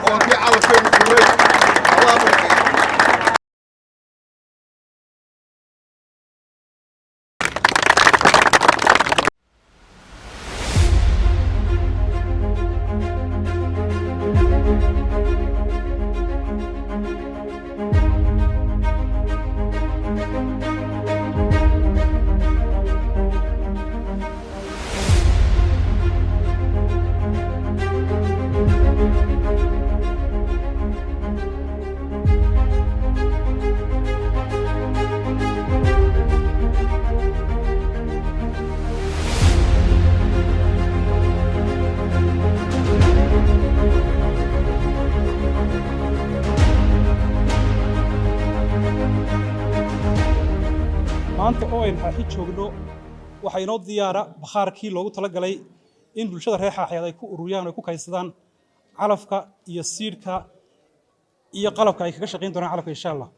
وأنتي على خير كلي الله يبارك. maanta oo aynu xaaxi joogno waxa inoo diyaara bakhaarkii loogu talagalay in bulshada reer xaaxeed ay ku ururiyaan oo ku kaydsadaan calafka iyo siidhka iyo qalabka ay kaga shaqayn doonaan calafka insha Allah.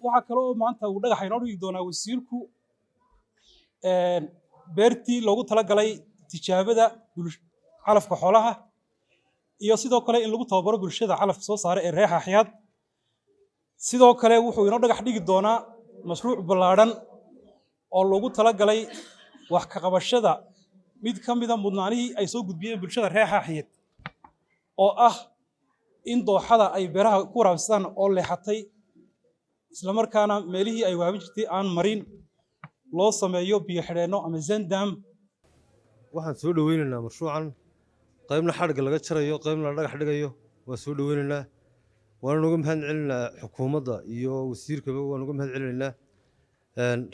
Waxa kale oo maanta uu dhagax inoo dhigi doonaa wasiirku beertii loogu talagalay tijaabada calafka xoolaha iyo sidoo kale in lagu tababaro bulshada calafka soo saara ee reer xaaxeed. Sidoo kale wuxuu inoo dhagax dhigi doonaa mashruuc ballaaran oo loogu talagalay wax ka qabashada mid ka mid ah mudnaanihii ay soo gudbiyeen bulshada reer xaaxeed oo ah in dooxada ay beeraha ku waraabsadaan oo leexatay isla markaana meelihii ay waabin jirtay aan marin loo sameeyo biyo xidheenno ama zandam. waxaan soo dhaweynaynaa mashruucan qaybna xadhigga laga jarayo qaybna la dhagax dhigayo waa soo dhaweynaynaa waana uga mahad celinaynaa xukuumadda iyo wasiirkaba waan uga mahad celinaynaa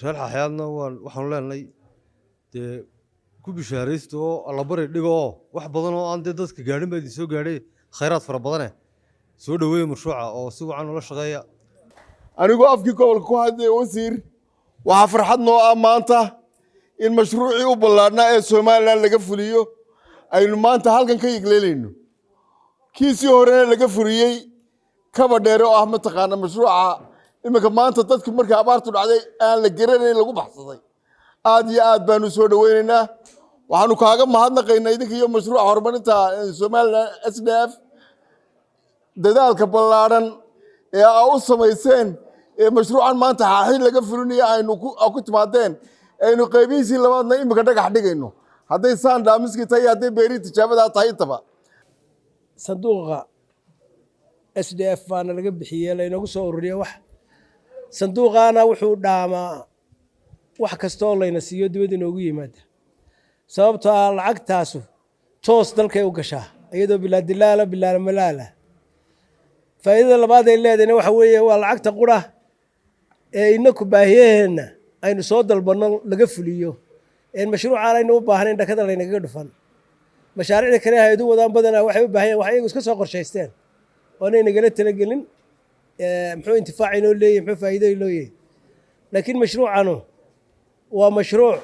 reer xaaxeedna waxaanu leenahay dee ku bishaaraysta oo allabari dhigo oo wax badan oo aan dee dadka gaadhin baa idin soo gaadhay khayraad fara badane soo dhaweeya mashruuca oo si wacan ula shaqeeya. anigoo afkii gobolka ku hadlaya wasiir waxaa farxad noo ah maanta in mashruucii u ballaadhnaa ee Soomaaliland laga fuliyo aynu maanta halkan ka yigleelayno kiisii horena laga fuliyey kaba dheer oo ah mataqaana mashruuca iminka maanta dadku markii abaartu dhacday aan la garanayn lagu baxsaday aad iyo aad baanu soo dhaweynaynaa waxaanu kaaga mahadnaqaynaa idinka iyo mashruuca horumarinta Soomaaliland SDF dadaalka ballaaran ee aa u samayseen ee mashruucan maanta xaaxi laga fulinayo aynu ku timaadeen aynu qaybihiisii labaadna iminka dhagax dhigayno hadday saan dhaamiskii tahay hadday beerii tijaabadaa tahay intaba sanduuqa SDF baana laga bixiyey laynoogu soo ururiya wax sanduuqaana wuxuu dhaamaa wax kasta oo layna siiyo dibadda inoogu yimaada sababtoo ah lacagtaasu toos dalkay u gashaa iyadoo bilaa dilaala bilaa malaala faa'iidada labaad ay leedahayna waxa weeye waa lacagta qura ee inaku baahiyaheenna aynu soo dalbanno laga fuliyo mashruucaan aynu u baahnayn dhakada laynagaga dhufan mashaariicda kale hay'adu wadaan badanaa waxay u baahan yihiin wax iyagu iska soo qorshaysteen oonay nagala talagelin muxuu intifaac inoo leeyahay muxuu faa'iido inoo leeyahay laakiin mashruucanu waa mashruuc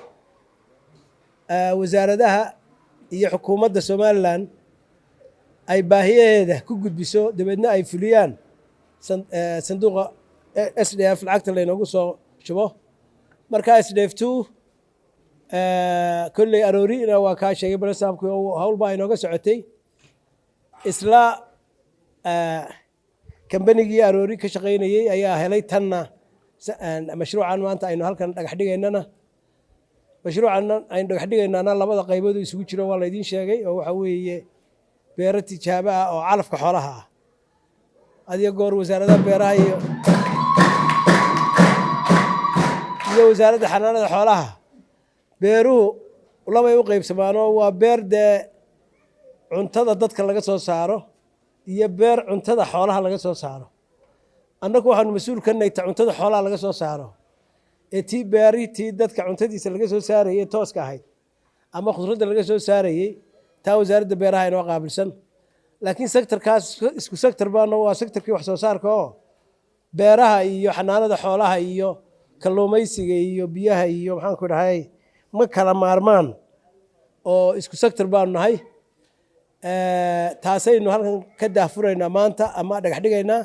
wasaaradaha iyo xukuumadda Soomaaliland ay baahiyaheeda ku gudbiso dabeedna ay fuliyaan sanduuqa SDF lacagta laynoogu soo shubo marka SDF2 kolley aroorina waa kaa sheegay barasaabku hawl baa inooga socotay isla kambanigii aroori ka shaqaynayay ayaa helay tanna mashruucan maanta aynu halkan dhagax dhigaynana mashruucan aynu dhagax dhigaynaana labada qaybood isugu jiro waa la idin sheegay oo waxa weeye beero tijaabo ah oo calafka xoolaha ah adiga goor wasaaradda beeraha iyo wasaaradda xanaanada xoolaha beeruhu labay u qaybsamaan oo waa beer dee cuntada dadka laga soo saaro iyo beer cuntada xoolaha laga soo saaro annagu waxaanu mas'uul ka nahay cuntada xoolaha laga soo saaro ee tii beeri tii dadka cuntadiisa laga soo saarayay tooska ahayd ama khudradda laga soo saarayay taa wasaaradda beeraha inoo qaabilsan laakiin sektorkaas isku sektor baana waa sektorkii wax soo saarka oo beeraha iyo xanaanada xoolaha iyo kalluumaysiga iyo biyaha iyo maxaan ku dhahay ma kala maarmaan oo isku sektor baanu nahay taasaynu halkan ka daahfuraynaa maanta ama dhagax dhigaynaa